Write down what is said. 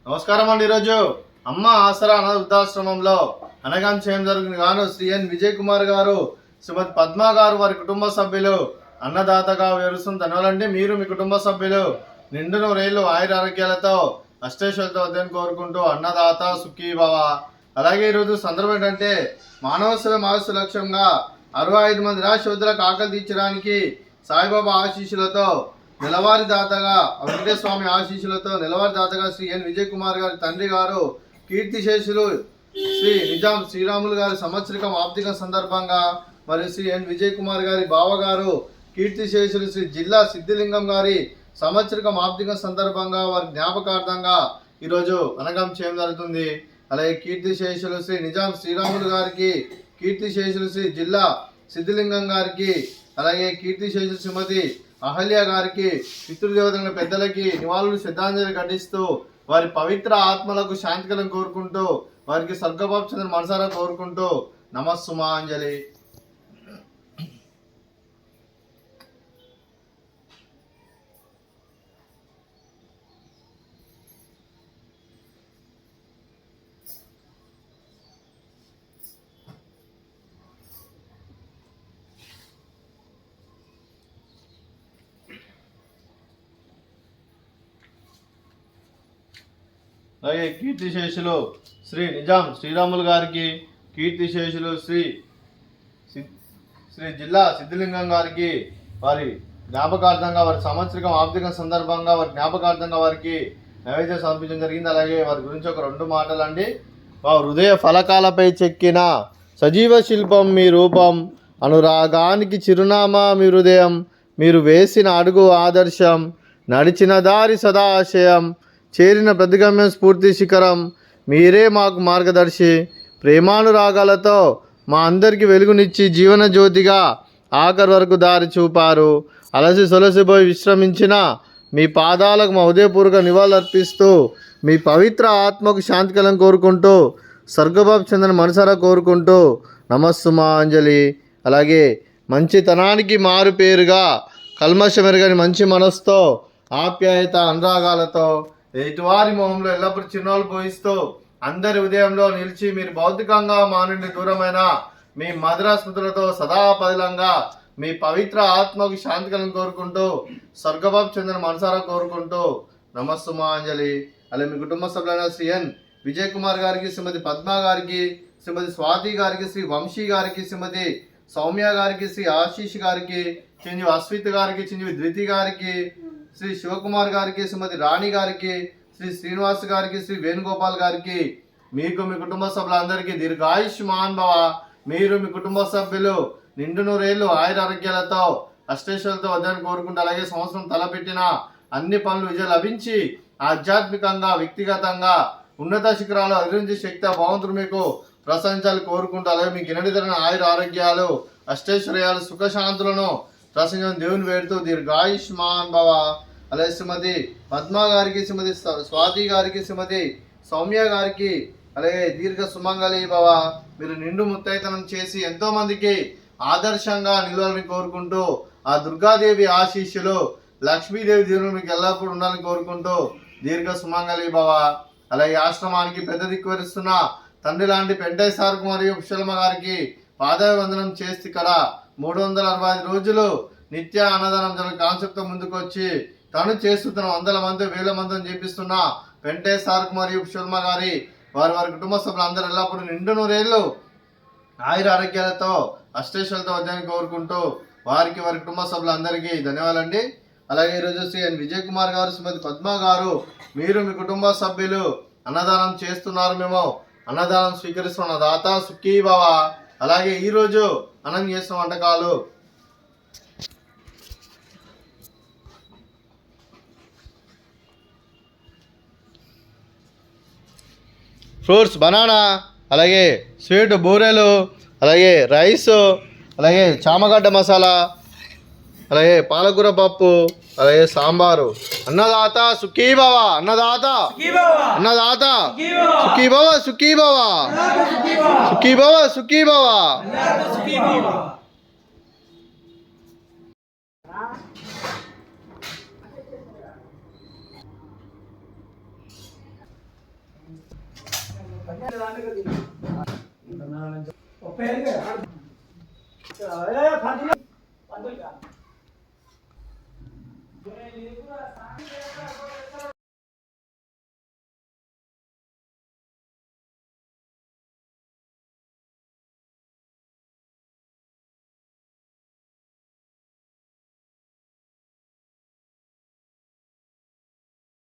నమస్కారం అండి. ఈరోజు అమ్మ ఆసరా అనాథ వృద్ధాశ్రమంలో అనగాం చేయడం జరుగుతుంది గాను శ్రీ ఎన్ విజయ్ కుమార్ గారు, శ్రీమతి పద్మ గారు, వారి కుటుంబ సభ్యులు అన్నదాతగా వివరిస్తుంది. ధన్యవాదండి. మీరు మీ కుటుంబ సభ్యులు నిండు నూరేళ్లు ఆయుర ఆరోగ్యాలతో అష్టేశ్వరులతో వద్దని కోరుకుంటూ అన్నదాత సుఖీభవ. అలాగే ఈరోజు సందర్భం ఏంటంటే మానవ సేవ మానవ లక్ష్యంగా 65 మంది నిరాశ్రయులకు ఆకలి తీర్చడానికి సాయిబాబా ఆశీస్సులతో నెలవారి దాతగా వెంకటేశ్వర స్వామి ఆశీస్సులతో నెలవారి దాతగా శ్రీ ఎన్ విజయ్ కుమార్ గారి తండ్రి గారు కీర్తిశేషులు శ్రీ నిజాం శ్రీరాములు గారి సంవత్సరికం ఆర్థిక సందర్భంగా మరియు శ్రీ ఎన్ విజయ్ కుమార్ గారి బావగారు కీర్తిశేషులు శ్రీ జిల్లా సిద్ధిలింగం గారి సంవత్సరికం ఆర్థిక సందర్భంగా వారి జ్ఞాపకార్థంగా ఈరోజు అనగం చేయడం జరుగుతుంది. అలాగే కీర్తిశేషులు శ్రీ నిజాం శ్రీరాములు గారికి, కీర్తిశేషులు శ్రీ జిల్లా సిద్ధిలింగం గారికి, అలాగే కీర్తిశేషులు శ్రీమతి అహల్య గారికి, పితృదేవతల పెద్దలకి నివాళులు శ్రద్ధాంజలి ఘటిస్తూ వారి పవిత్ర ఆత్మలకు శాంతికలం కోరుకుంటూ వారికి స్వర్గపాపచంద్ర మనసారా కోరుకుంటూ నమస్సుమాంజలి. అలాగే కీర్తిశేషులు శ్రీ నిజాం శ్రీరాములు గారికి, కీర్తిశేషులు శ్రీ జిల్లా సిద్ధిలింగం గారికి వారి జ్ఞాపకార్థంగా వారి సంవత్సరికం ఆర్థిక సందర్భంగా వారి జ్ఞాపకార్థంగా వారికి నైవేద్యం సమర్పించడం జరిగింది. అలాగే వారి గురించి ఒక 2 మాటలు అండి. మా హృదయ ఫలకాలపై చెక్కిన సజీవ శిల్పం మీ రూపం, అనురాగానికి చిరునామా మీ హృదయం, మీరు వేసిన అడుగు ఆదర్శం, నడిచిన దారి సదా ఆశయం, చేరిన ప్రతిగమ్యం స్ఫూర్తి శిఖరం, మీరే మాకు మార్గదర్శి, ప్రేమానురాగాలతో మా అందరికీ వెలుగునిచ్చి జీవన జ్యోతిగా ఆఖరి వరకు దారి చూపారు. అలసి సొలసిపోయి విశ్రమించిన మీ పాదాలకు మా హృదయపూర్వక నివాళులర్పిస్తూ మీ పవిత్ర ఆత్మకు శాంతికలం కోరుకుంటూ స్వర్గబాబు చంద్రని మనసారా కోరుకుంటూ నమస్సుమాంజలి. అలాగే మంచితనానికి మారు పేరుగా కల్మషమెరగని మంచి మనసుతో ఆప్యాయత అనురాగాలతో ఎదుటివారి మొహంలో ఎల్లప్పుడూ చిరునవ్వులు పోయిస్తూ అందరి ఉదయంలో నిలిచి మీరు భౌతికంగా మా నుండి దూరమైన మీ మధుర స్మృతులతో సదా పదిలంగా మీ పవిత్ర ఆత్మకు శాంతికలను కోరుకుంటూ స్వర్గబాబు చంద్ర మనసారా కోరుకుంటూ నమస్సుమాంజలి. అలాగే మీ కుటుంబ సభ్యులైన శ్రీ ఎన్ విజయ్ కుమార్ గారికి, శ్రీమతి పద్మ గారికి, శ్రీమతి స్వాతి గారికి, శ్రీ వంశీ గారికి, శ్రీమతి సౌమ్య గారికి, శ్రీ ఆశీష్ గారికి, చిరంజీవి అస్విత్ గారికి, చిరంజీవి ధృతి గారికి, శ్రీ శివకుమార్ గారికి, శ్రీమతి రాణి గారికి, శ్రీ శ్రీనివాస్ గారికి, శ్రీ వేణుగోపాల్ గారికి, మీకు మీ కుటుంబ సభ్యులందరికీ దీర్ఘాయుష్మాన్ భవ. మీరు మీ కుటుంబ సభ్యులు నిండు నూరేళ్లు ఆయుర ఆరోగ్యాలతో అష్టేశ్వరులతో వద్దని కోరుకుంటూ అలాగే సంవత్సరం తలపెట్టిన అన్ని పనులు విజయం లభించి ఆధ్యాత్మికంగా వ్యక్తిగతంగా ఉన్నత శిఖరాలు అభివృద్ధి శక్తి భగవంతుడు మీకు ప్రశంసాలు కోరుకుంటూ అలాగే మీకు గినడితరమైన ఆయుర ఆరోగ్యాలు అష్టైశ్వర్యాలు సుఖశాంతులను ప్రసంగం దేవుని వేడుతూ దీర్ఘాయుష్మాన్ భవ. అలాగే శ్రీమతి పద్మ గారికి, శ్రీమతి స్వాతి గారికి, శ్రీమతి సౌమ్య గారికి అలాగే దీర్ఘ సుమంగళి భవ. మీరు నిండు ముత్తైతనం చేసి ఎంతో మందికి ఆదర్శంగా నిలవాలని కోరుకుంటూ ఆ దుర్గాదేవి ఆశీస్సులు లక్ష్మీదేవి దేవుడు మీకు ఎల్లప్పుడూ ఉండాలని కోరుకుంటూ దీర్ఘ సుమంగళి భవ. అలాగే ఆశ్రమానికి పెద్ద దిక్కువరిస్తున్న తండ్రి లాంటి పెంటయ్య సార్కు మరియు పుష్పలమ్మ గారికి పాదాభివందనం చేసి ఇక్కడ 365 రోజులు నిత్య అన్నదానం జన కాన్సెప్ట్తో ముందుకు వచ్చి తను చేస్తున్న 100 మంది 1000 మందిని చేపిస్తున్న వెంకటేశ్వర సార్కు మరియు పుష్పలమ్మ గారి వారి కుటుంబ సభ్యులు అందరూ ఎల్లప్పుడూ నిండు నూరేళ్లు ఆయుర ఆరోగ్యాలతో అష్టేశ్వరులతో వద్దని కోరుకుంటూ వారి కుటుంబ సభ్యులందరికీ ధన్యవాదాలండి. అలాగే ఈరోజు శ్రీ ఎన్ విజయ్ కుమార్ గారు, శ్రీమతి పద్మ గారు, మీరు మీ కుటుంబ సభ్యులు అన్నదానం చేస్తున్నారు, మేము అన్నదానం స్వీకరిస్తున్న దాత సుఖీభవ. అలాగే ఈరోజు అన్నం చేసిన వంటకాలు ఫ్రూట్స్ బనానా, అలాగే స్వీట్ బూరెలు, అలాగే రైస్, అలాగే చామగడ్డ మసాలా, అలాగే పాలకూర పప్పు, అలాగే సాంబారు. అన్నదాత సుఖీభవ, అన్నదాత అన్నదాత సుఖీభవ, సుఖీభవ సుఖీభవ, సుఖీభవ. పంతులు